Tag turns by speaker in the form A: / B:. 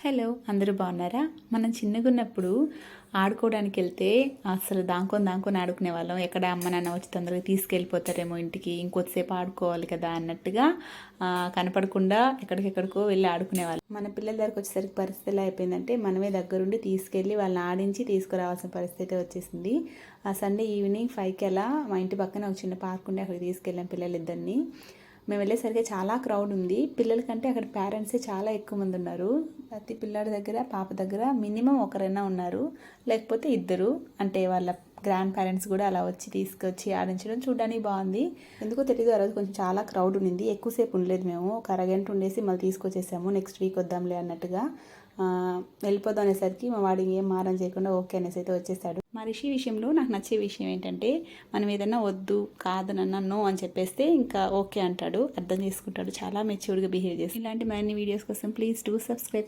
A: Hello, అందరూ బాగున్నారా? మనం చిన్నగున్నప్పుడు ఆడుకోవడానికి వెళ్తే అసలు దాంకొని ఆడుకునే వాళ్ళం. ఎక్కడ అమ్మ నాన్న వచ్చి తొందరగా తీసుకెళ్ళిపోతారేమో ఇంటికి, ఇంకొద్దిసేపు ఆడుకోవాలి కదా అన్నట్టుగా కనపడకుండా ఎక్కడికెక్కడికో వెళ్ళి ఆడుకునేవాళ్ళం. మన పిల్లల దగ్గరకు వచ్చేసరికి పరిస్థితి ఎలా అయిపోయిందంటే మనమే దగ్గరుండి తీసుకెళ్ళి వాళ్ళని ఆడించి తీసుకురావాల్సిన పరిస్థితి వచ్చేసింది. ఆ సండే ఈవినింగ్ 5కి అలా మా ఇంటి పక్కన ఒక చిన్న పార్క్ ఉండి అక్కడికి తీసుకెళ్ళాం పిల్లలిద్దరిని. మేము వెళ్ళేసరికి చాలా క్రౌడ్ ఉంది. పిల్లల కంటే అక్కడ పేరెంట్సే చాలా ఎక్కువ మంది ఉన్నారు. ప్రతి పిల్లాడి దగ్గర పాప దగ్గర మినిమం ఒకరైనా ఉన్నారు, లేకపోతే ఇద్దరు. అంటే వాళ్ళ గ్రాండ్ పేరెంట్స్ కూడా అలా వచ్చి తీసుకొచ్చి ఆడించడం చూడడానికి బాగుంది. ఎందుకో తెలియదు, ఆ రోజు కొంచెం చాలా క్రౌడ్ ఉండింది. ఎక్కువసేపు ఉండలేదు, మేము ఒక అరగంట ఉండేసి మళ్ళీ తీసుకొచ్చేసాము. నెక్స్ట్ వీక్ వద్దాంలే అన్నట్టుగా వెళ్ళిపోదాం అనేసరికి మా వాడికి ఏం మారం చేయకుండా ఓకే అనేసి అయితే వచ్చేసాడు. మా రిషి విషయంలో నాకు నచ్చే విషయం ఏంటంటే మనం ఏదైనా వద్దు కాదనన్నా నో అని చెప్పేస్తే ఇంకా ఓకే అంటాడు, అర్థం చేసుకుంటాడు. చాలా మెచ్యూర్డ్గా బిహేవ్ చేసి. ఇలాంటి మరిన్ని వీడియోస్ కోసం ప్లీజ్ డూ సబ్స్క్రైబ్.